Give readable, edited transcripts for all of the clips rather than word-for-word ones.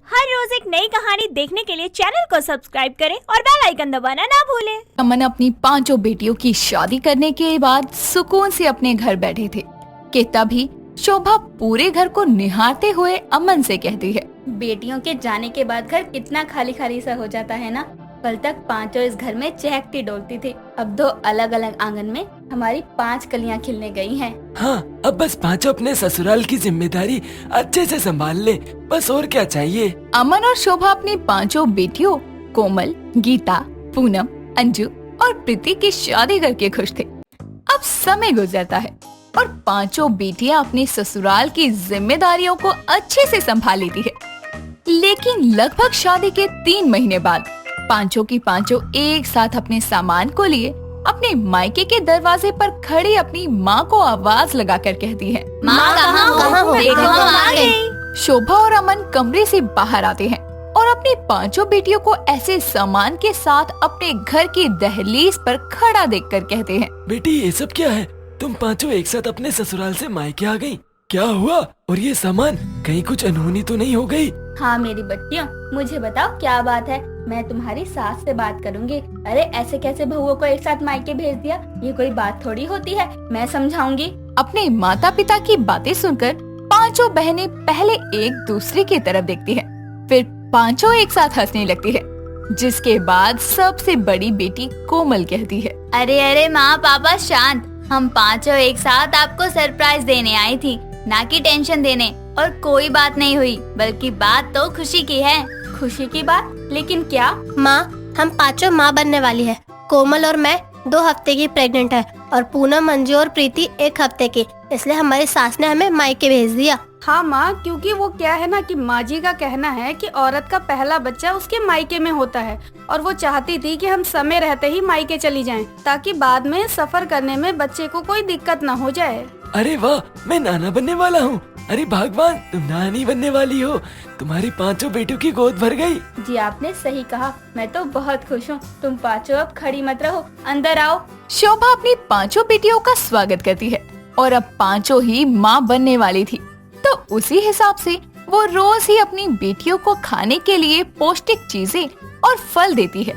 हर रोज एक नई कहानी देखने के लिए चैनल को सब्सक्राइब करें और बेल आइकन दबाना ना भूलें। अमन अपनी 5 बेटियों की शादी करने के बाद सुकून से अपने घर बैठे थे कि तभी शोभा पूरे घर को निहारते हुए अमन से कहती है, बेटियों के जाने के बाद घर कितना खाली खाली सा हो जाता है ना। कल तक 5 इस घर में चहकती डोलती थी, अब 2 अलग अलग आंगन में हमारी 5 कलियां खिलने गई हैं। हाँ, अब बस 5 अपने ससुराल की जिम्मेदारी अच्छे से संभाल ले, बस और क्या चाहिए। अमन और शोभा अपनी 5 बेटियों कोमल, गीता, पूनम, अंजू और प्रीति की शादी करके खुश थे। अब समय गुजरता है और 5 बेटियां अपनी ससुराल की जिम्मेदारियों को अच्छे से संभाल लेती है। लेकिन लगभग शादी के 3 महीने बाद 5 की 5 एक साथ अपने सामान को लिए अपने मायके के दरवाजे पर खड़ी अपनी माँ को आवाज लगाकर कहती है, माँ कहाँ हो? देखो हम आ गए। शोभा और अमन कमरे से बाहर आते हैं और अपनी 5 बेटियों को ऐसे सामान के साथ अपने घर की दहलीज पर खड़ा देखकर कहते हैं, बेटी ये सब क्या है? तुम 5 एक साथ अपने ससुराल से मायके आ गई, क्या हुआ? और ये सामान कहीं कुछ अनहोनी तो नहीं हो गई? हाँ मेरी बच्चियों, मुझे बताओ क्या बात है, मैं तुम्हारी सास से बात करूंगी। अरे ऐसे कैसे बहुओं को एक साथ मायके भेज दिया, ये कोई बात थोड़ी होती है, मैं समझाऊंगी। अपने माता पिता की बातें सुनकर 5 बहनें पहले एक दूसरे की तरफ देखती हैं, फिर 5 एक साथ हंसने लगती है, जिसके बाद सबसे बड़ी बेटी कोमल कहती है, अरे माँ पापा शांत, हम 5 एक साथ आपको सरप्राइज देने आई थी, ना कि टेंशन देने। और कोई बात नहीं हुई, बल्कि बात तो खुशी की है। खुशी की बात? लेकिन क्या? माँ, हम 5 माँ बनने वाली है। कोमल और मैं 2 हफ्ते की प्रेग्नेंट है और पूनम, मंजू और प्रीति 1 हफ्ते की, इसलिए हमारी सास ने हमें मायके भेज दिया। हाँ माँ, क्योंकि वो क्या है ना कि माँ जी का कहना है कि औरत का पहला बच्चा उसके मायके में होता है और वो चाहती थी कि हम समय रहते ही मायके चली जाएं, ताकि बाद में सफर करने में बच्चे को कोई दिक्कत न हो जाए। अरे वाह, मैं नाना बनने वाला हूँ। अरे भगवान, तुम नानी बनने वाली हो, तुम्हारी 5 बेटियों की गोद भर गई। जी आपने सही कहा, मैं तो बहुत खुश हूँ। तुम 5 अब खड़ी मत रहो, अंदर आओ। शोभा अपनी 5 बेटियों का स्वागत करती है और अब 5 ही माँ बनने वाली थी, तो उसी हिसाब से वो रोज ही अपनी बेटियों को खाने के लिए पौष्टिक चीजें और फल देती है।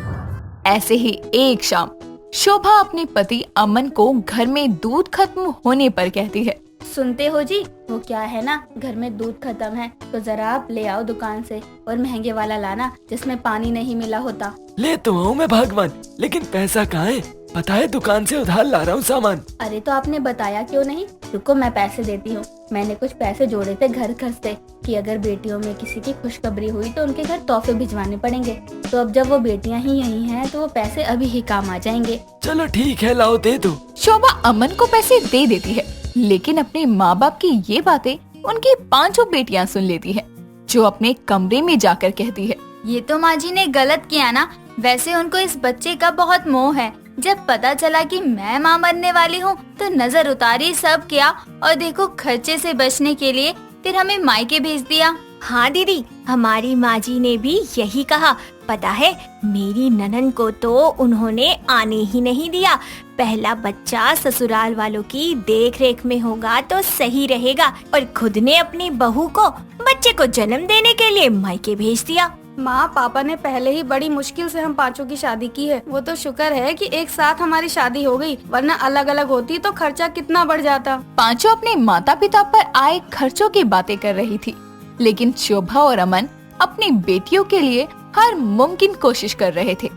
ऐसे ही एक शाम शोभा अपने पति अमन को घर में दूध खत्म होने पर कहती है, सुनते हो जी, वो क्या है ना, घर में दूध खत्म है तो जरा आप ले आओ दुकान से, और महंगे वाला लाना जिसमें पानी नहीं मिला होता। ले तो आऊँ मैं भगवान, लेकिन पैसा कहाँ है? पता है दुकान से उधार ला रहा हूँ सामान। अरे तो आपने बताया क्यों नहीं? रुको मैं पैसे देती हूँ। मैंने कुछ पैसे जोड़े थे घर से कि अगर बेटियों में किसी की खुशखबरी हुई तो उनके घर तोहफे भिजवाने पड़ेंगे, तो अब जब वो बेटियाँ ही यही हैं तो वो पैसे अभी ही काम आ जाएंगे। चलो ठीक है, लाओ दे दो। शोभा अमन को पैसे दे देती है, लेकिन अपने माँ बाप की ये बातें उनकी 5 बेटियां सुन लेती हैं, जो अपने कमरे में जाकर कहती है, ये तो माँ जी ने गलत किया ना। वैसे उनको इस बच्चे का बहुत मोह है। जब पता चला कि मैं माँ बनने वाली हूँ तो नजर उतारी, सब किया, और देखो खर्चे से बचने के लिए फिर हमें मायके भेज दिया। हाँ दीदी, हमारी माँ जी ने भी यही कहा। पता है, मेरी ननन को तो उन्होंने आने ही नहीं दिया। पहला बच्चा ससुराल वालों की देख रेख में होगा तो सही रहेगा, और खुद ने अपनी बहू को बच्चे को जन्म देने के लिए मायके भेज दिया। माँ, पापा ने पहले ही बड़ी मुश्किल से हम 5 की शादी की है। वो तो शुक्र है कि एक साथ हमारी शादी हो गई, वरना अलग अलग होती तो खर्चा कितना बढ़ जाता। 5 अपने माता पिता पर आए खर्चों की बातें कर रही थी, लेकिन शोभा और अमन अपनी बेटियों के लिए हर मुमकिन कोशिश कर रहे थे।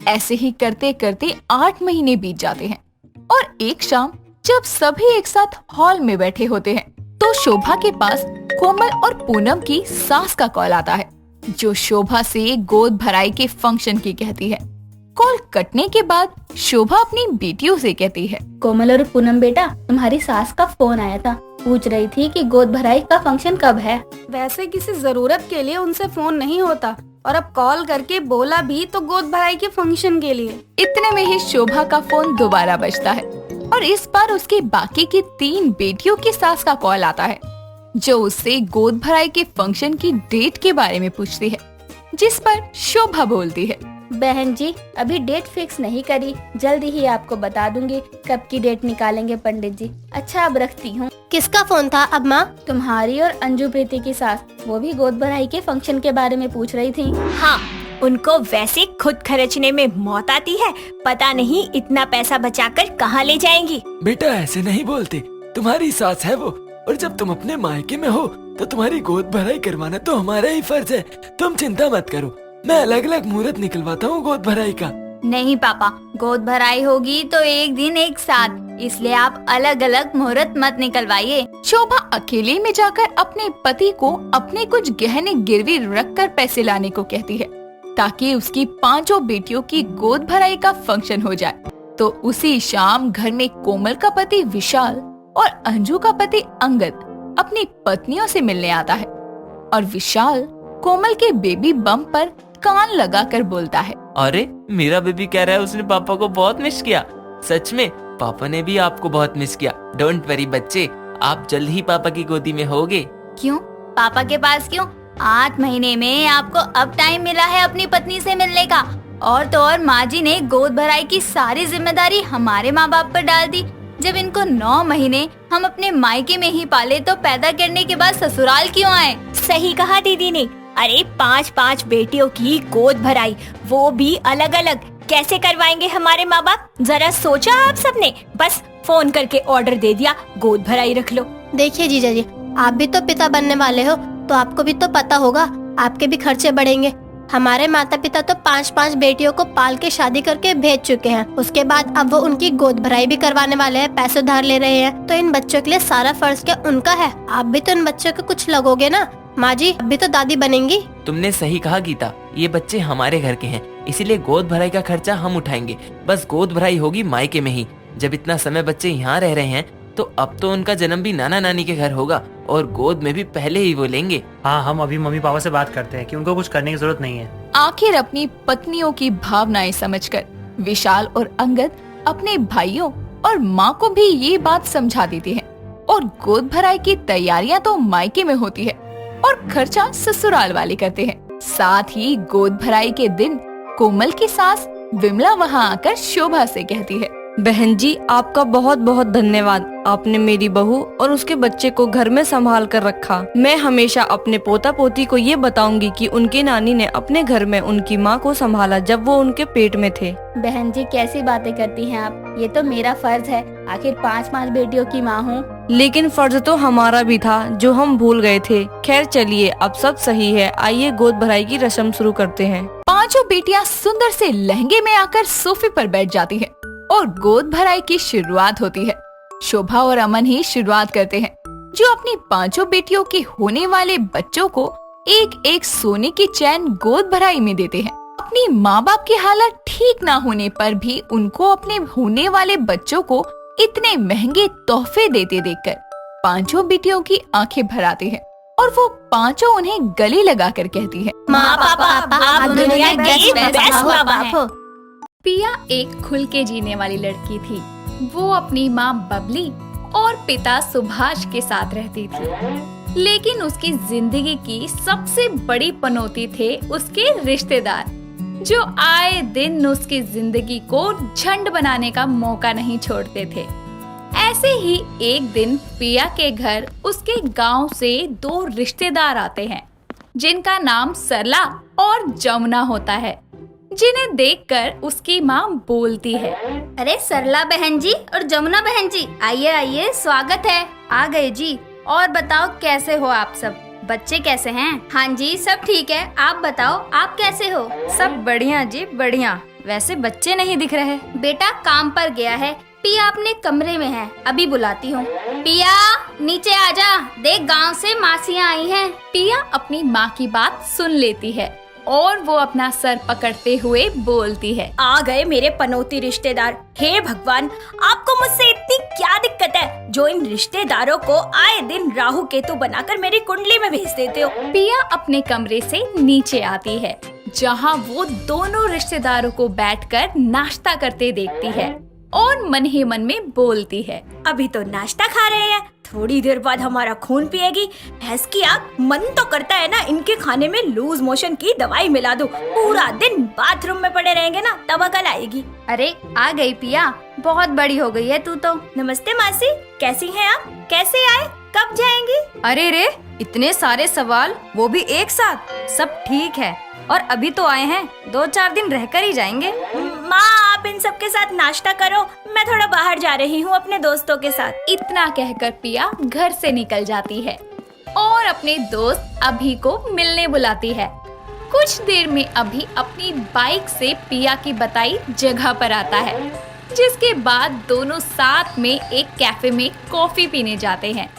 ऐसे ही करते करते 8 महीने बीत जाते हैं और एक शाम जब सभी एक साथ हॉल में बैठे होते हैं तो शोभा के पास कोमल और पूनम की सास का कॉल आता है, जो शोभा से गोद भराई के फंक्शन की कहती है। कॉल कटने के बाद शोभा अपनी बेटियों से कहती है, कोमल और पूनम बेटा, तुम्हारी सास का फोन आया था, पूछ रही थी कि गोद भराई का फंक्शन कब है। वैसे किसी जरूरत के लिए उनसे फोन नहीं होता, और अब कॉल करके बोला भी तो गोद भराई के फंक्शन के लिए। इतने में ही शोभा का फोन दोबारा बजता है और इस बार उसकी बाकी की 3 बेटियों की सास का कॉल आता है, जो उससे गोद भराई के फंक्शन की डेट के बारे में पूछती है, जिस पर शोभा बोलती है, बहन जी अभी डेट फिक्स नहीं करी, जल्दी ही आपको बता दूंगी कब की डेट निकालेंगे पंडित जी। अच्छा अब रखती हूँ। किसका फोन था अब माँ? तुम्हारी और अंजू प्रीति की सास, वो भी गोद भराई के फंक्शन के बारे में पूछ रही थी। हाँ, उनको वैसे खुद खर्चने में मौत आती है, पता नहीं इतना पैसा बचाकर कहाँ ले जाएंगी। बेटा ऐसे नहीं बोलते, तुम्हारी सास है वो, और जब तुम अपने मायके में हो तो तुम्हारी गोद भराई करवाना तो हमारा ही फर्ज है। तुम चिंता मत करो, मैं अलग अलग मुहूर्त निकलवाता हूँ गोद भराई का। नहीं पापा, गोद भराई होगी तो एक दिन एक साथ, इसलिए आप अलग अलग मुहूर्त मत निकलवाइए। शोभा अकेले में जाकर अपने पति को अपने कुछ गहने गिरवी रखकर पैसे लाने को कहती है ताकि उसकी 5 बेटियों की गोद भराई का फंक्शन हो जाए। तो उसी शाम घर में कोमल का पति विशाल और अंजू का पति अंगद अपनी पत्नियों से मिलने आता है और विशाल कोमल के बेबी बम्प पर कान लगाकर बोलता है, अरे मेरा बेबी कह रहा है उसने पापा को बहुत मिस किया। सच में पापा ने भी आपको बहुत मिस किया। डोंट वरी बच्चे, आप जल्द ही पापा की गोदी में होगे। क्यों पापा के पास क्यों? 8 महीने में आपको अब टाइम मिला है अपनी पत्नी से मिलने का। और तो और माँ जी ने गोद भराई की सारी जिम्मेदारी हमारे माँ बाप पर डाल दी। जब इनको 9 महीने हम अपने मायके में ही पाले तो पैदा करने के बाद ससुराल क्यों आए? सही कहा दीदी ने। अरे 5 बेटियों की गोद भराई, वो भी अलग अलग, कैसे करवाएंगे हमारे माँ बाप? जरा सोचा आप सबने? बस फोन करके ऑर्डर दे दिया, गोद भराई रख लो। देखिए जीजा जी, आप भी तो पिता बनने वाले हो, तो आपको भी तो पता होगा आपके भी खर्चे बढ़ेंगे। हमारे माता पिता तो 5 बेटियों को पाल के शादी करके भेज चुके हैं। उसके बाद अब वो उनकी गोद भराई भी करवाने वाले हैं, पैसे उधार ले रहे हैं। तो इन बच्चों के लिए सारा फर्ज क्या उनका है? आप भी तो इन बच्चों के कुछ लगोगे ना। माँ जी अभी तो दादी बनेंगी। तुमने सही कहा गीता, ये बच्चे हमारे घर के हैं, इसीलिए गोद भराई का खर्चा हम उठाएंगे। बस गोद भराई होगी मायके में ही। जब इतना समय बच्चे यहाँ रह रहे हैं तो अब तो उनका जन्म भी नाना नानी के घर होगा और गोद में भी पहले ही वो लेंगे। हाँ, हम अभी मम्मी पापा से बात करते हैं कि उनको कुछ करने की जरूरत नहीं है। आखिर अपनी पत्नियों की भावनाएं समझकर विशाल और अंगद अपने भाइयों और माँ को भी ये बात समझा देते हैं और गोद भराई की तैयारियां तो मायके में होती है और खर्चा ससुराल वाले करते हैं। साथ ही गोद भराई के दिन कोमल की सास विमला वहाँ आकर शोभा से कहती है, बहन जी आपका बहुत बहुत धन्यवाद। आपने मेरी बहू और उसके बच्चे को घर में संभाल कर रखा। मैं हमेशा अपने पोता पोती को ये बताऊंगी कि उनकी नानी ने अपने घर में उनकी माँ को संभाला जब वो उनके पेट में थे। बहन जी कैसी बातें करती हैं आप? ये तो मेरा फर्ज है, आखिर 5 बेटियों की माँ हूँ। लेकिन फर्ज तो हमारा भी था जो हम भूल गए थे। खैर चलिए अब सब सही है, आइए गोद भराई की रस्म शुरू करते हैं। 5 बेटियां सुंदर से लहंगे में आकर सोफे पर बैठ जाती हैं और गोद भराई की शुरुआत होती है। शोभा और अमन ही शुरुआत करते हैं, जो अपनी 5 बेटियों के होने वाले बच्चों को एक एक सोने की चैन गोद भराई में देते हैं। अपनी माँ बाप की हालत ठीक ना होने पर भी उनको अपने होने वाले बच्चों को इतने महंगे तोहफे देते देखकर 5 बेटियों की आंखें भर आती हैं और वो 5 उन्हें गले लगाकर कहती है, माँ पापा आप दुनिया के बेस्ट माँ बाप हो। पिया एक खुल के जीने वाली लड़की थी। वो अपनी माँ बबली और पिता सुभाष के साथ रहती थी, लेकिन उसकी जिंदगी की सबसे बड़ी पनौती थे उसके रिश्तेदार, जो आए दिन उसकी जिंदगी को झंड बनाने का मौका नहीं छोड़ते थे। ऐसे ही एक दिन पिया के घर उसके गांव से 2 रिश्तेदार आते हैं, जिनका नाम सरला और जमुना होता है, जिन्हें देखकर उसकी माँ बोलती है, अरे सरला बहन जी और जमुना बहन जी, आइए आइए, स्वागत है। आ गए जी। और बताओ कैसे हो आप सब? बच्चे कैसे हैं? हाँ जी सब ठीक है, आप बताओ आप कैसे हो? सब बढ़िया जी बढ़िया। वैसे बच्चे नहीं दिख रहे। बेटा काम पर गया है, पिया अपने कमरे में है, अभी बुलाती हूँ। पिया नीचे आजा, देख गांव से मासियाँ आई हैं। पिया अपनी माँ की बात सुन लेती है और वो अपना सर पकड़ते हुए बोलती है, आ गए मेरे पनौती रिश्तेदार। हे भगवान, आपको मुझसे इतनी क्या दिक्कत है जो इन रिश्तेदारों को आए दिन राहु केतु बनाकर मेरी कुंडली में भेज देते हो। पिया अपने कमरे से नीचे आती है, जहाँ वो दोनों रिश्तेदारों को बैठकर नाश्ता करते देखती है। और मन ही मन में बोलती है, अभी तो नाश्ता खा रहे हैं, थोड़ी देर बाद हमारा खून पिएगी। भैंस की आग, मन तो करता है ना इनके खाने में लूज मोशन की दवाई मिला दूं। पूरा दिन बाथरूम में पड़े रहेंगे ना, तब अकल आएगी। अरे आ गई पिया, बहुत बड़ी हो गई है तू तो। नमस्ते मासी, कैसी हैं आप? कैसे आए? कब जाएंगी? अरे रे, इतने सारे सवाल, वो भी एक साथ। सब ठीक है, और अभी तो आए हैं, 2-4 दिन रहकर ही जाएंगे। माँ, आप इन सब के साथ नाश्ता करो, मैं थोड़ा बाहर जा रही हूँ अपने दोस्तों के साथ। इतना कहकर पिया घर से निकल जाती है और अपने दोस्त अभी को मिलने बुलाती है। कुछ देर में अभी अपनी बाइक से पिया की बताई जगह पर आता है, जिसके बाद दोनों साथ में एक कैफे में कॉफी पीने जाते हैं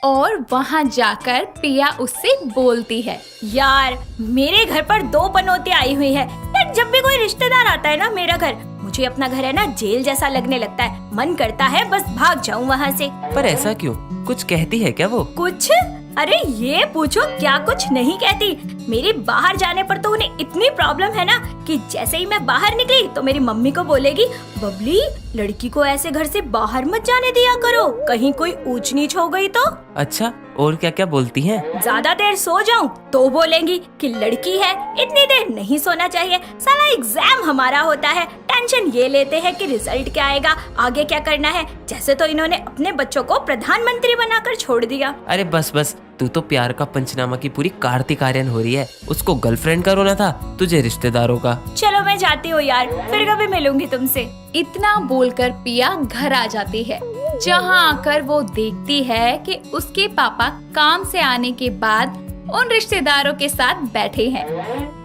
और वहाँ जाकर पिया उससे बोलती है, यार मेरे घर पर 2 पनौती आई हुई है। यार जब भी कोई रिश्तेदार आता है ना मेरा घर, मुझे अपना घर है ना जेल जैसा लगने लगता है। मन करता है बस भाग जाऊं वहाँ से। पर ऐसा क्यों? कुछ कहती है क्या वो? कुछ? अरे ये पूछो, क्या कुछ नहीं कहती। मेरे बाहर जाने पर तो उन्हें इतनी प्रॉब्लम है ना कि जैसे ही मैं बाहर निकली तो मेरी मम्मी को बोलेगी, बबली लड़की को ऐसे घर से बाहर मत जाने दिया करो, कहीं कोई ऊंच नीच हो गई तो। अच्छा, और क्या क्या बोलती हैं? ज्यादा देर सो जाऊं तो बोलेंगी कि लड़की है, इतनी देर नहीं सोना चाहिए, साला एग्जाम हमारा होता है, टेंशन ये लेते हैं कि रिजल्ट क्या आएगा, आगे क्या करना है। जैसे तो इन्होंने अपने बच्चों को प्रधानमंत्री बनाकर छोड़ दिया। अरे बस बस, तू तो प्यार का पंचनामा की पूरी कार्तिक आर्यन हो रही है। उसको गर्लफ्रेंड का रोना था, तुझे रिश्तेदारों का। चलो मैं जाती हूँ यार, फिर कभी मिलूंगी तुमसे। इतना बोलकर पिया घर आ जाती है, जहाँ आकर वो देखती है कि उसके पापा काम से आने के बाद उन रिश्तेदारों के साथ बैठे हैं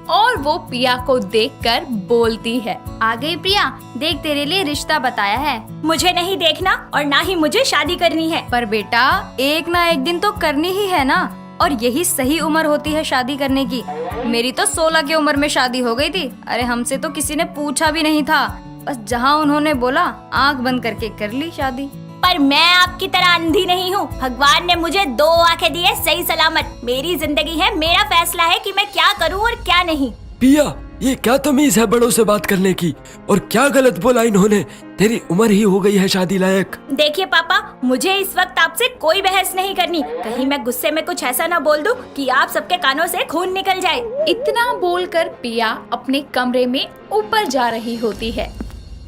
और वो पिया को देखकर बोलती है, आ गई प्रिया, देख तेरे लिए रिश्ता बताया है। मुझे नहीं देखना और ना ही मुझे शादी करनी है। पर बेटा, एक ना एक दिन तो करनी ही है ना, और यही सही उम्र होती है शादी करने की। मेरी तो 16 की उम्र में शादी हो गई थी। अरे हमसे तो किसी ने पूछा भी नहीं था, बस जहाँ उन्होंने बोला आंख बंद करके कर ली शादी। पर मैं आपकी तरह अंधी नहीं हूँ, भगवान ने मुझे 2 आंखें दी है सही सलामत। मेरी जिंदगी है, मेरा फैसला है कि मैं क्या करूँ और क्या नहीं। पिया, ये क्या तमीज है बड़ों से बात करने की, और क्या गलत बोला इन्होंने? तेरी उम्र ही हो गई है शादी लायक। देखिए पापा, मुझे इस वक्त आपसे कोई बहस नहीं करनी, कहीं मैं गुस्से में कुछ ऐसा ना बोल दूं कि आप सबके कानों से खून निकल जाए। इतना बोलकर पिया अपने कमरे में ऊपर जा रही होती है,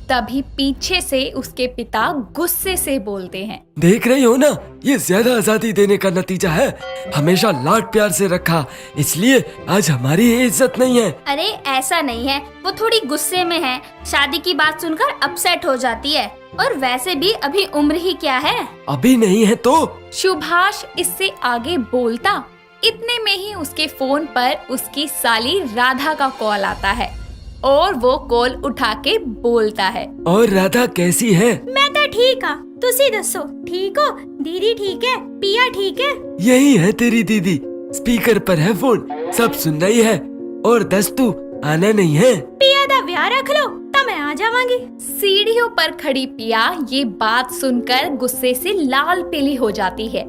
तभी पीछे से उसके पिता गुस्से से बोलते हैं, देख रही हो ना, ये ज्यादा आजादी देने का नतीजा है। हमेशा लाड प्यार से रखा, इसलिए आज हमारी इज्जत नहीं है। अरे ऐसा नहीं है, वो थोड़ी गुस्से में है, शादी की बात सुनकर अपसेट हो जाती है, और वैसे भी अभी उम्र ही क्या है। अभी नहीं है तो? सुभाष इससे आगे बोलता, इतने में ही उसके फोन पर उसकी साली राधा का कॉल आता है और वो कॉल उठा के बोलता है, और राधा कैसी है? मैं तो ठीक हाँ, तुसी दसो, ठीक हो? दीदी ठीक है? पिया ठीक है? यही है तेरी दीदी, स्पीकर पर है फोन, सब सुन रही है। और दस तू आना नहीं है? पिया दा ब्याह रख लो, तब मैं आ जावांगी। सीढ़ियों पर खड़ी पिया ये बात सुनकर गुस्से से लाल पीली हो जाती है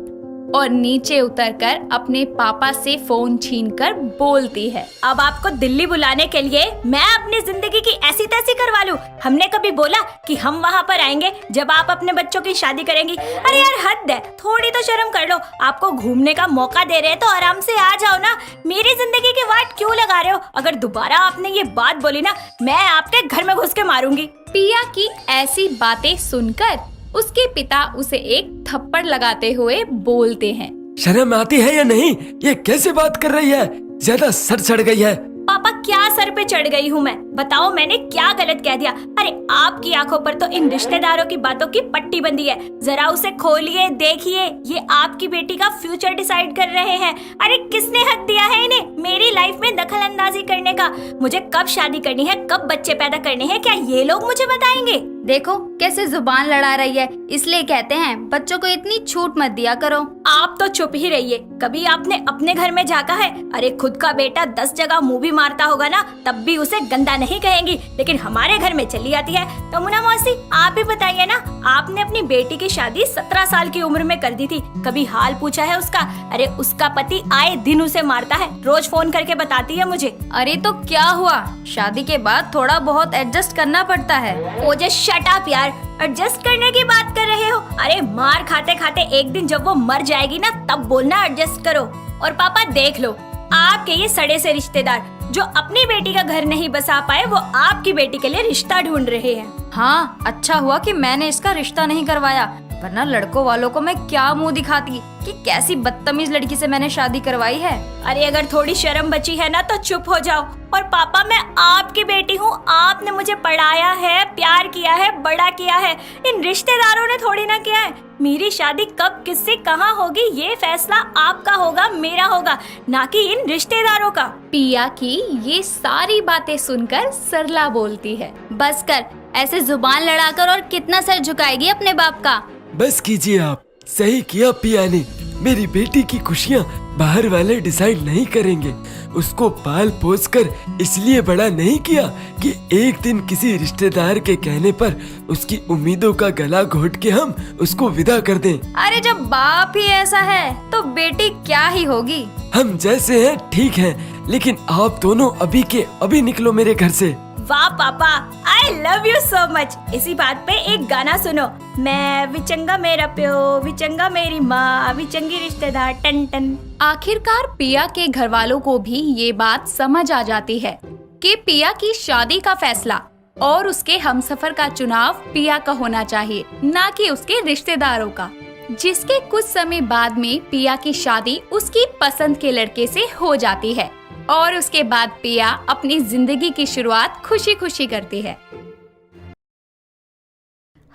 और नीचे उतरकर अपने पापा से फोन छीनकर बोलती है, अब आपको दिल्ली बुलाने के लिए मैं अपनी जिंदगी की ऐसी तैसी करवा लूं? हमने कभी बोला कि हम वहाँ पर आएंगे जब आप अपने बच्चों की शादी करेंगी? अरे यार हद है, थोड़ी तो शर्म कर लो। आपको घूमने का मौका दे रहे हैं तो आराम से आ जाओ ना, मेरी जिंदगी की वाट क्यों लगा रहे हो? अगर दोबारा आपने ये बात बोली ना, मैं आपके घर में घुस के मारूंगी। पिया की ऐसी बातें सुनकर उसके पिता उसे एक थप्पड़ लगाते हुए बोलते हैं, शर्म आती है या नहीं? ये कैसे बात कर रही है? ज्यादा सर चढ़ गई है। पापा क्या सर पे चढ़ गई हूँ मैं? बताओ मैंने क्या गलत कह दिया? अरे आपकी आंखों पर तो इन रिश्तेदारों की बातों की पट्टी बंधी है, जरा उसे खोलिए, देखिए, ये आपकी बेटी का फ्यूचर डिसाइड कर रहे हैं। अरे किसने हक दिया है इन्हें मेरी लाइफ में दखल अंदाजी करने का? मुझे कब शादी करनी है, कब बच्चे पैदा करने हैं, क्या ये लोग मुझे बताएंगे? देखो कैसे जुबान लड़ा रही है, इसलिए कहते हैं बच्चों को इतनी छूट मत दिया करो। आप तो चुप ही रहिए, कभी आपने अपने घर में झांका है? अरे खुद का बेटा 10 जगह मुंह भी मारता होगा ना, तब भी उसे गंदा नहीं कहेंगी, लेकिन हमारे घर में चली आती है। तो मुन्ना मौसी आप भी बताइए ना, आपने अपनी बेटी की शादी 17 साल की उम्र में कर दी थी, कभी हाल पूछा है उसका? अरे उसका पति आए दिन उसे मारता है, रोज फोन करके बताती है मुझे। अरे तो क्या हुआ, शादी के बाद थोड़ा बहुत एडजस्ट करना पड़ता है। ओ जस्ट शट शट अप यार, एडजस्ट करने की बात कर रहे हो? अरे मार खाते खाते एक दिन जब वो मर जाएगी ना, तब बोलना एडजस्ट करो। और पापा देख लो, आपके ये सड़े से रिश्तेदार जो अपनी बेटी का घर नहीं बसा पाए, वो आपकी बेटी के लिए रिश्ता ढूंढ रहे हैं। हाँ, अच्छा हुआ कि मैंने इसका रिश्ता नहीं करवाया, वरना लड़कों वालों को मैं क्या मुंह दिखाती कि कैसी बदतमीज लड़की से मैंने शादी करवाई है। अरे अगर थोड़ी शर्म बची है ना तो चुप हो जाओ। और पापा, मैं आपकी बेटी हूँ, आपने मुझे पढ़ाया है, प्यार किया है, बड़ा किया है, इन रिश्तेदारों ने थोड़ी ना किया है। मेरी शादी कब किससे कहाँ होगी ये फैसला आपका होगा, मेरा होगा, ना कि इन रिश्तेदारों का। पिया की ये सारी बातें सुनकर सरला बोलती है, बस कर, ऐसे जुबान लड़ाकर और कितना सर झुकाएगी अपने बाप का। बस कीजिए आप, सही किया पिया ने। मेरी बेटी की खुशियाँ बाहर वाले डिसाइड नहीं करेंगे। उसको पाल पोस कर इसलिए बड़ा नहीं किया कि एक दिन किसी रिश्तेदार के कहने पर उसकी उम्मीदों का गला घोट के हम उसको विदा कर दें। अरे जब बाप ही ऐसा है तो बेटी क्या ही होगी। हम जैसे हैं ठीक हैं, लेकिन आप दोनों अभी के अभी निकलो मेरे घर से। वाह पापा, I love you so much. इसी बात पे एक गाना सुनो। मैं विचंगा मेरा प्यो, विचंगा मेरी माँ, विचंगी रिश्तेदार टन टन। आखिरकार पिया के घर वालों को भी ये बात समझ आ जाती है कि पिया की शादी का फैसला और उसके हमसफर का चुनाव पिया का होना चाहिए, ना कि उसके रिश्तेदारों का। जिसके कुछ समय बाद में पिया की शादी उसकी पसंद के लड़के से हो जाती है और उसके बाद पिया अपनी जिंदगी की शुरुआत खुशी खुशी करती है।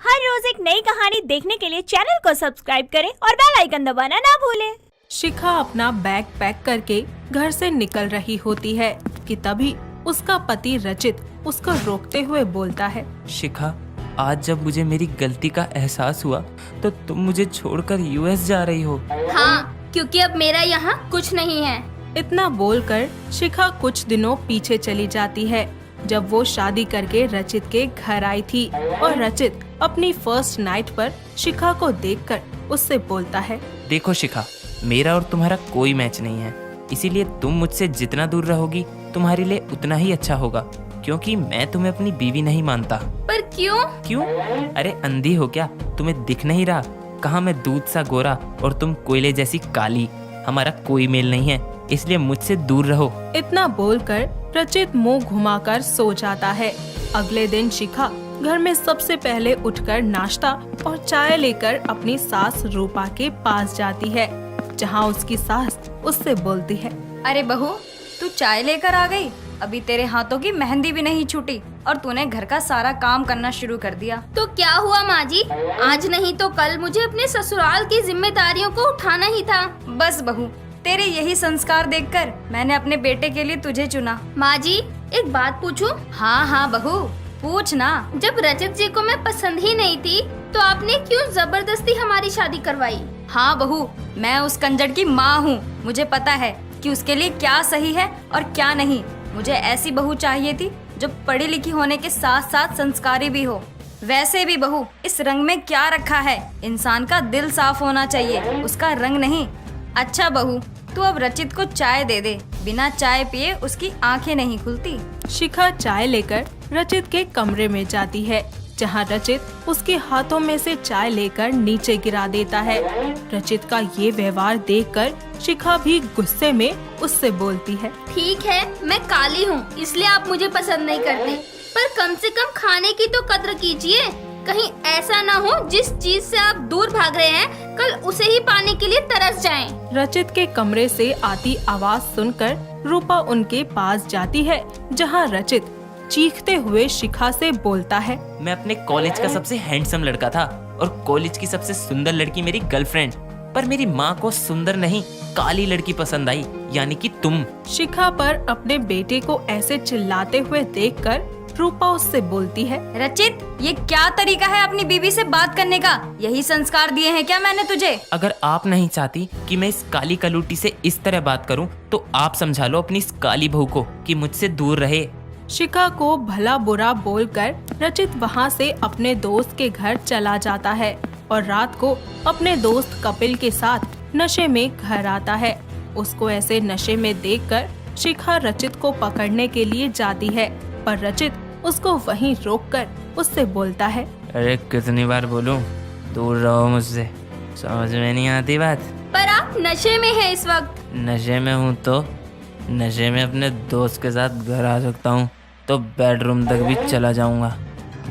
हर रोज एक नई कहानी देखने के लिए चैनल को सब्सक्राइब करें और बेल आइकन दबाना ना भूलें। शिखा अपना बैग पैक करके घर से निकल रही होती है कि तभी उसका पति रचित उसको रोकते हुए बोलता है, शिखा, आज जब मुझे मेरी गलती का एहसास हुआ तो तुम मुझे छोड़कर यूएस जा रही हो। हाँ, क्योंकि अब मेरा यहाँ कुछ नहीं है। इतना बोलकर शिखा कुछ दिनों पीछे चली जाती है, जब वो शादी करके रचित के घर आई थी और रचित अपनी फर्स्ट नाइट पर शिखा को देखकर उससे बोलता है, देखो शिखा, मेरा और तुम्हारा कोई मैच नहीं है, इसीलिए तुम मुझसे जितना दूर रहोगी तुम्हारे लिए उतना ही अच्छा होगा, क्योंकि मैं तुम्हें अपनी बीवी नहीं मानता। पर क्यों? क्यों? अरे अंधी हो क्या? तुम्हें दिख नहीं रहा? कहाँ मैं दूध सा गोरा और तुम कोयले जैसी काली। हमारा कोई मेल नहीं है, इसलिए मुझसे दूर रहो। इतना बोलकर रचित मुंह घुमाकर सो जाता है। अगले दिन शिखा घर में सबसे पहले उठकर नाश्ता और चाय लेकर अपनी सास रूपा के पास जाती है, जहां उसकी सास उससे बोलती है, अरे बहू, तू चाय लेकर आ गई? अभी तेरे हाथों की मेहंदी भी नहीं छूटी और तूने घर का सारा काम करना शुरू कर दिया। तो क्या हुआ माँ जी, आज नहीं तो कल मुझे अपने ससुराल की जिम्मेदारियों को उठाना ही था। बस बहू, तेरे यही संस्कार देखकर मैंने अपने बेटे के लिए तुझे चुना। माँ जी, एक बात पूछूं? हाँ हाँ बहू, पूछ ना। जब रजत जी को मैं पसंद ही नहीं थी तो आपने क्यों जबरदस्ती हमारी शादी करवाई? हाँ बहू, मैं उस कंजर की माँ हूँ, मुझे पता है कि उसके लिए क्या सही है और क्या नहीं। मुझे ऐसी बहू चाहिए थी जो पढ़ी लिखी होने के साथ साथ संस्कारी भी हो। वैसे भी बहू, इस रंग में क्या रखा है? इंसान का दिल साफ होना चाहिए, उसका रंग नहीं। अच्छा बहू, तू अब रचित को चाय दे दे, बिना चाय पिए उसकी आंखें नहीं खुलती। शिखा चाय लेकर रचित के कमरे में जाती है, जहां रचित उसके हाथों में से चाय लेकर नीचे गिरा देता है। रचित का ये व्यवहार देखकर शिखा भी गुस्से में उससे बोलती है, ठीक है, मैं काली हूँ इसलिए आप मुझे पसंद नहीं करते, पर कम से कम खाने की तो कद्र कीजिए। कहीं ऐसा ना हो जिस चीज से आप दूर भाग रहे हैं कल उसे ही पाने के लिए तरस जाएं। रचित के कमरे से आती आवाज सुनकर रूपा उनके पास जाती है, जहां रचित चीखते हुए शिखा से बोलता है, मैं अपने कॉलेज का सबसे हैंडसम लड़का था और कॉलेज की सबसे सुंदर लड़की मेरी गर्लफ्रेंड, पर मेरी माँ को सुंदर नहीं काली लड़की पसंद आई, यानी कि तुम। शिखा पर अपने बेटे को ऐसे चिल्लाते हुए देखकर रूपा उससे बोलती है, रचित, ये क्या तरीका है अपनी बीवी से बात करने का? यही संस्कार दिए हैं क्या मैंने तुझे? अगर आप नहीं चाहती कि मैं इस काली कलूटी से इस तरह बात करूं, तो आप समझा लो अपनी इस काली बहू को कि मुझसे दूर रहे। शिखा को भला बुरा बोलकर रचित वहां से अपने दोस्त के घर चला जाता है और रात को अपने दोस्त कपिल के साथ नशे में घर आता है। उसको ऐसे नशे में देखकर शिखा रचित को पकड़ने के लिए जाती है, पर रचित उसको वहीं रोककर उससे बोलता है, अरे कितनी बार बोलूं, दूर रहो मुझसे, समझ में नहीं आती बात। पर आप नशे में हैं इस वक्त। नशे में हूँ तो नशे में अपने दोस्त के साथ घर आ सकता हूँ तो बेडरूम तक भी चला जाऊंगा।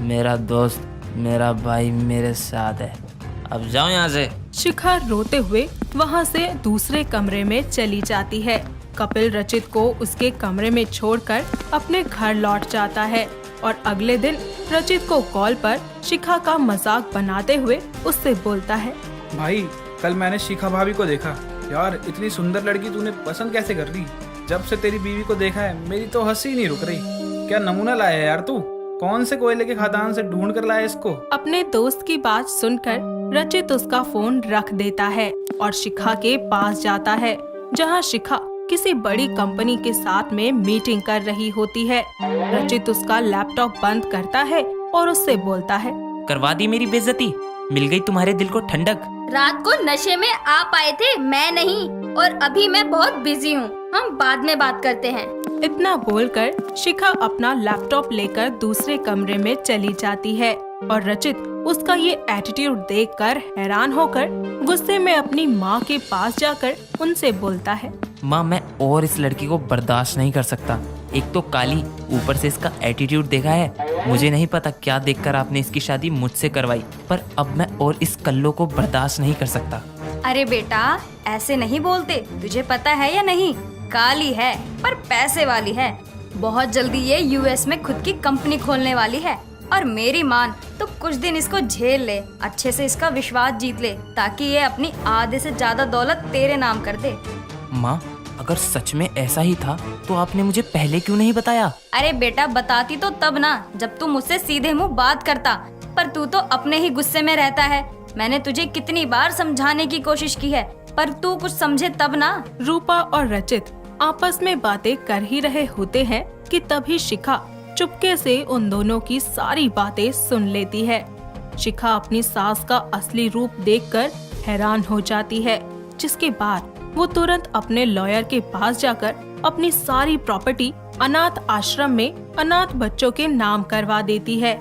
मेरा दोस्त, मेरा भाई मेरे साथ है, अब जाओ यहाँ से। शिखा रोते हुए वहाँ से दूसरे कमरे में चली जाती है। कपिल रचित को उसके कमरे में छोड़कर अपने घर लौट जाता है और अगले दिन रचित को कॉल पर शिखा का मजाक बनाते हुए उससे बोलता है, भाई कल मैंने शिखा भाभी को देखा। यार इतनी सुंदर लड़की तूने पसंद कैसे कर ली? जब से तेरी बीवी को देखा है मेरी तो हंसी नहीं रुक रही। क्या नमूना लाया है यार तू? कौन से कोयले के खदान से ढूंढ कर लाया इसको? अपने दोस्त की बात सुनकर रचित उसका फोन रख देता है और शिखा के पास जाता है, जहां शिखा किसी बड़ी कंपनी के साथ में मीटिंग कर रही होती है। रचित उसका लैपटॉप बंद करता है और उससे बोलता है, करवा दी मेरी बेइज्जती, मिल गई तुम्हारे दिल को ठंडक। रात को नशे में आप आए थे, मैं नहीं, और अभी मैं बहुत बिजी हूँ, हम बाद में बात करते हैं। इतना बोलकर शिखा अपना लैपटॉप लेकर दूसरे कमरे में चली जाती है और रचित उसका ये एटीट्यूड देखकर हैरान होकर गुस्से में अपनी माँ के पास जाकर उनसे बोलता है, माँ मैं और इस लड़की को बर्दाश्त नहीं कर सकता। एक तो काली, ऊपर से इसका एटीट्यूड देखा है। मुझे नहीं पता क्या देखकर आपने इसकी शादी मुझसे करवाई, पर अब मैं और इस कल्लो को बर्दाश्त नहीं कर सकता। अरे बेटा ऐसे नहीं बोलते, तुझे पता है या नहीं, काली है पर पैसे वाली है। बहुत जल्दी ये यूएस में खुद की कंपनी खोलने वाली है और मेरी मान तो कुछ दिन इसको झेल ले, अच्छे से इसका विश्वास जीत ले, ताकि ये अपनी आधे से ज्यादा दौलत तेरे नाम कर दे। माँ अगर सच में ऐसा ही था तो आपने मुझे पहले क्यों नहीं बताया? अरे बेटा बताती तो तब ना, जब तू मुझसे सीधे मुंह बात करता, पर तू तो अपने ही गुस्से में रहता है। मैंने तुझे कितनी बार समझाने की कोशिश की है, पर तू कुछ समझे तब ना। रूपा और रचित आपस में बातें कर ही रहे होते हैं कि तभी शिखा चुपके से उन दोनों की सारी बातें सुन लेती है। शिखा अपनी सास का असली रूप देखकर हैरान हो जाती है, जिसके बाद वो तुरंत अपने लॉयर के पास जाकर अपनी सारी प्रॉपर्टी अनाथ आश्रम में अनाथ बच्चों के नाम करवा देती है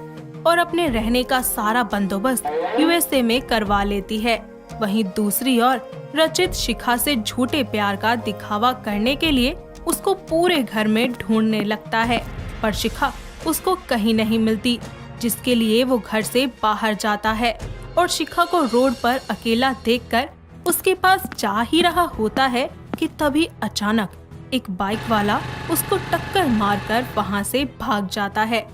और अपने रहने का सारा बंदोबस्त यूएसए में करवा लेती है। वहीं दूसरी ओर रचित शिखा से झूठे प्यार का दिखावा करने के लिए उसको पूरे घर में ढूंढने लगता है, पर शिखा उसको कहीं नहीं मिलती, जिसके लिए वो घर से बाहर जाता है और शिखा को रोड पर अकेला देखकर उसके पास जा ही रहा होता है कि तभी अचानक एक बाइक वाला उसको टक्कर मारकर वहां से भाग जाता है।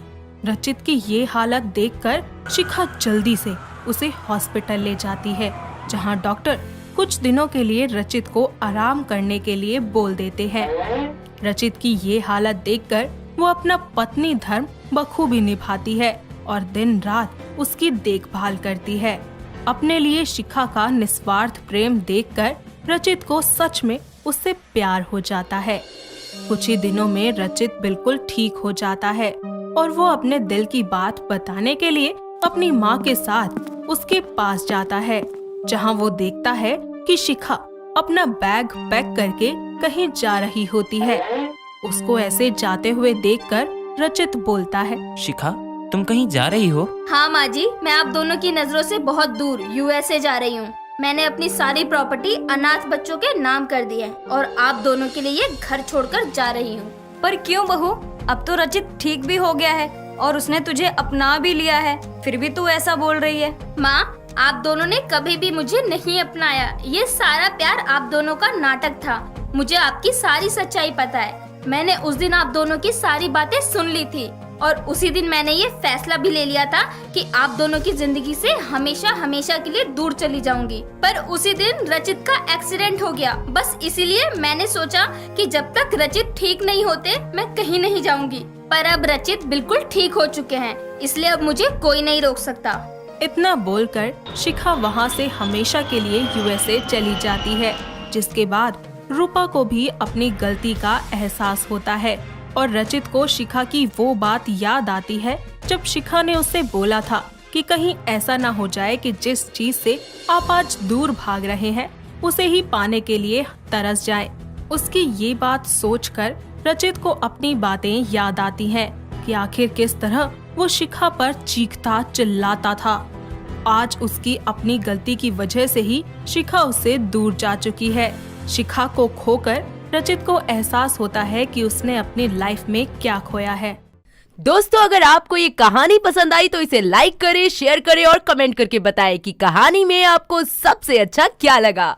रचित की ये हालत देखकर शिखा जल्दी से उसे हॉस्पिटल ले जाती है, जहां डॉक्टर कुछ दिनों के लिए रचित को आराम करने के लिए बोल देते हैं। रचित की ये हालत देखकर वो अपना पत्नी धर्म बखूबी निभाती है और दिन रात उसकी देखभाल करती है। अपने लिए शिखा का निस्वार्थ प्रेम देखकर रचित को सच में उससे प्यार हो जाता है। कुछ ही दिनों में रचित बिल्कुल ठीक हो जाता है और वो अपने दिल की बात बताने के लिए अपनी माँ के साथ उसके पास जाता है, जहाँ वो देखता है कि शिखा अपना बैग पैक करके कहीं जा रही होती है। उसको ऐसे जाते हुए देखकर रचित बोलता है, शिखा तुम कहीं जा रही हो? हाँ माँ जी, मैं आप दोनों की नजरों से बहुत दूर यूएसए जा रही हूँ। मैंने अपनी सारी प्रॉपर्टी अनाथ बच्चों के नाम कर दी है और आप दोनों के लिए घर छोड़कर जा रही हूँ। पर क्यों बहू, अब तो रचित ठीक भी हो गया है और उसने तुझे अपना भी लिया है, फिर भी तू ऐसा बोल रही है। माँ, आप दोनों ने कभी भी मुझे नहीं अपनाया, ये सारा प्यार आप दोनों का नाटक था। मुझे आपकी सारी सच्चाई पता है। मैंने उस दिन आप दोनों की सारी बातें सुन ली थी और उसी दिन मैंने ये फैसला भी ले लिया था कि आप दोनों की जिंदगी से हमेशा हमेशा के लिए दूर चली जाऊंगी। पर उसी दिन रचित का एक्सीडेंट हो गया, बस इसीलिए मैंने सोचा कि जब तक रचित ठीक नहीं होते मैं कहीं नहीं जाऊंगी। पर अब रचित बिल्कुल ठीक हो चुके हैं, इसलिए अब मुझे कोई नहीं रोक सकता। इतना बोलकर शिखा वहाँ से हमेशा के लिए यूएसए चली जाती है, जिसके बाद रूपा को भी अपनी गलती का एहसास होता है और रचित को शिखा की वो बात याद आती है जब शिखा ने उससे बोला था कि कहीं ऐसा ना हो जाए कि जिस चीज से आप आज दूर भाग रहे हैं उसे ही पाने के लिए तरस जाए। उसकी ये बात सोचकर रचित को अपनी बातें याद आती हैं कि आखिर किस तरह वो शिखा पर चीखता चिल्लाता था। आज उसकी अपनी गलती की वजह से ही शिखा उससे दूर जा चुकी है। शिखा को खोकर रचित को एहसास होता है कि उसने अपनी लाइफ में क्या खोया है। दोस्तों, अगर आपको ये कहानी पसंद आई तो इसे लाइक करें, शेयर करें और कमेंट करके बताएं कि कहानी में आपको सबसे अच्छा क्या लगा।